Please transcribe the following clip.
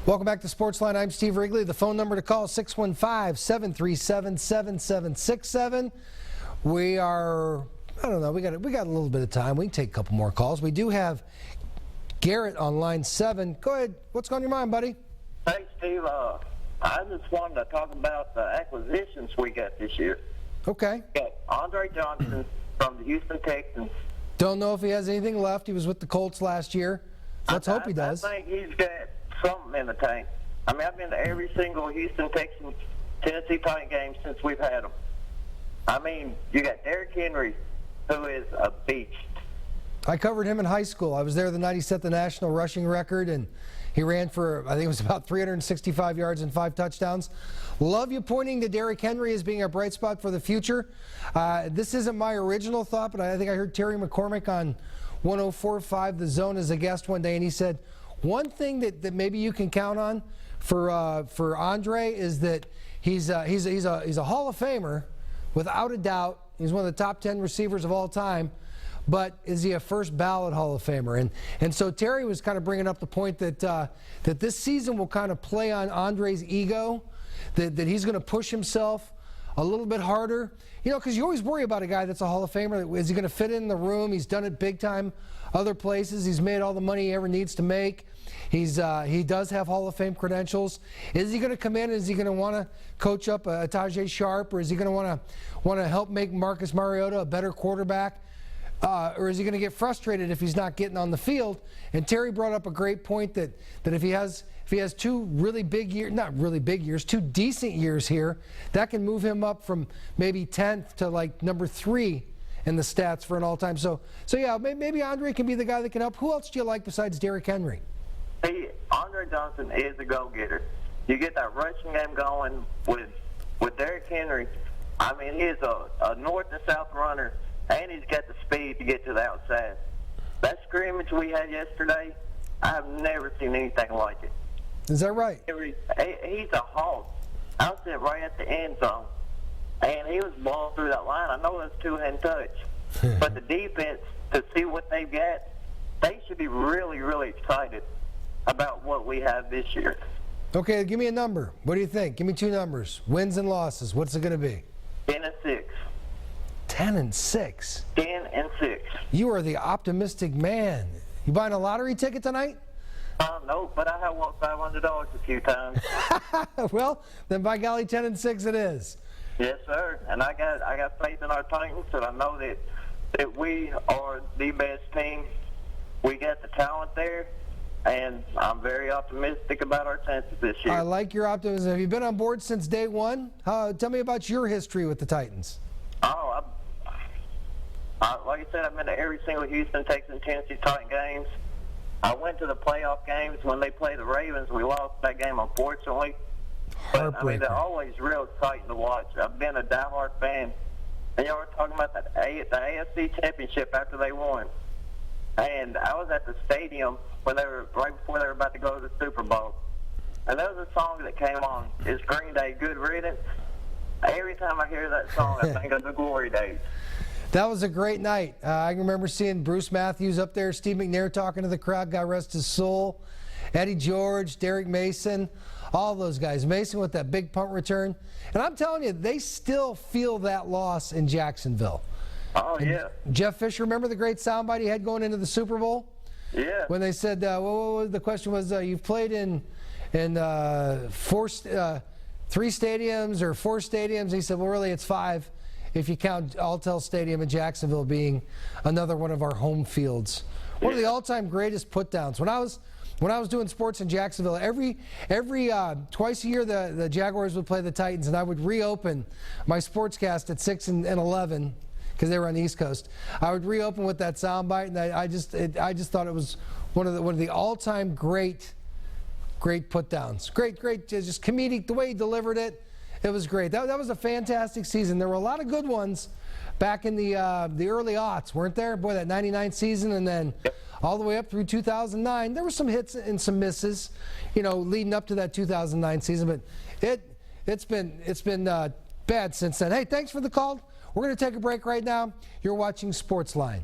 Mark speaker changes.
Speaker 1: Welcome back to SportsLine. I'm Steve Wrigley. The phone number to call is 615-737-7767. We are, I don't know, we got a little bit of time. We can take a couple more calls. We do have Garrett on line 7. Go ahead. What's on your mind, buddy?
Speaker 2: Hey, Steve. I just wanted to talk about the acquisitions we got this year.
Speaker 1: Okay.
Speaker 2: We got Andre Johnson from the Houston Texans.
Speaker 1: Don't know if he has anything left. He was with the Colts last year. Let's hope he does.
Speaker 2: I think he's got something in the tank. I mean, I've been to every single Houston Texans Tennessee Titan game since we've had them. I mean, you got Derrick Henry, who is a beast.
Speaker 1: I covered him in high school. I was there the night he set the national rushing record, and he ran for, I think it was about 365 yards and 5 touchdowns. Love you pointing to Derrick Henry as being a bright spot for the future. This isn't my original thought, but I think I heard Terry McCormick on 104.5 The Zone as a guest one day, and he said, one thing that maybe you can count on for Andre is that he's a Hall of Famer, without a doubt. He's one of the top 10 receivers of all time. But is he a first ballot Hall of Famer? And so Terry was kind of bringing up the point that that this season will kind of play on Andre's ego, that he's going to push himself a little bit harder. You know, because you always worry about a guy that's a Hall of Famer. Is he going to fit in the room? He's done it big time other places. He's made all the money he ever needs to make. He does have Hall of Fame credentials. Is he going to come in? Is he going to want to coach up a Tajay Sharp, or is he going to want to help make Marcus Mariota a better quarterback? Or is he going to get frustrated if he's not getting on the field? And Terry brought up a great point that if he has 2 really big years, not really big years, 2 decent years here, that can move him up from maybe 10th to like number 3 in the stats for an all-time. So yeah, maybe Andre can be the guy that can help. Who else do you like besides Derrick Henry?
Speaker 2: Hey, Andre Johnson is a go-getter. You get that rushing game going with Derrick Henry. I mean, he is a north and south runner, and he's got the speed to get to the outside. That scrimmage we had yesterday, I've never seen anything like it.
Speaker 1: Is that right?
Speaker 2: He's a hawk. I was sitting right at the end zone, and he was blowing through that line. I know that's 2-hand touch, but the defense, to see what they've got, they should be really, really excited about what we have this year.
Speaker 1: Okay, give me a number. What do you think? Give me 2 numbers. Wins and losses. What's it going to be?
Speaker 2: 10-6.
Speaker 1: 10-6.
Speaker 2: 10-6.
Speaker 1: You are the optimistic man. You buying a lottery ticket tonight?
Speaker 2: No, but I have won $500 a few times.
Speaker 1: Well, then by golly, 10-6 it is.
Speaker 2: Yes, sir. And I got faith in our Titans, and I know that we are the best team. We got the talent there, and I'm very optimistic about our chances this year.
Speaker 1: I like your optimism. Have you been on board since day one? Tell me about your history with the Titans.
Speaker 2: Oh, like I said, I've been to every single Houston, Texas, Tennessee Titan games. I went to the playoff games when they played the Ravens. We lost that game, unfortunately. But, I mean, they're always real exciting to watch. I've been a diehard fan. And you know, we're talking about the AFC Championship after they won. And I was at the stadium when right before they were about to go to the Super Bowl. And there was a song that came on. It's Green Day, Good Riddance. Every time I hear that song, I think of the glory days.
Speaker 1: That was a great night. I remember seeing Bruce Matthews up there, Steve McNair talking to the crowd, God rest his soul, Eddie George, Derek Mason, all those guys. Mason with that big punt return. And I'm telling you, they still feel that loss in Jacksonville.
Speaker 2: Oh, yeah.
Speaker 1: And Jeff Fisher, remember the great soundbite he had going into the Super Bowl?
Speaker 2: Yeah.
Speaker 1: When they said, the question was, you've played in 3 stadiums or 4 stadiums. He said, well, really, it's 5. If you count Alltel Stadium in Jacksonville being another one of our home fields. One of the all-time greatest put-downs. When I was doing sports in Jacksonville, every twice a year the Jaguars would play the Titans, and I would reopen my sportscast at 6 and 11 because they were on the East Coast. I would reopen with that soundbite, and I just thought it was one of the all-time great put-downs. Great, just comedic the way he delivered it. It was great. That was a fantastic season. There were a lot of good ones back in the early aughts, weren't there? Boy, that '99 season, and then all the way up through 2009. There were some hits and some misses, you know, leading up to that 2009 season. But it's been bad since then. Hey, thanks for the call. We're going to take a break right now. You're watching SportsLine.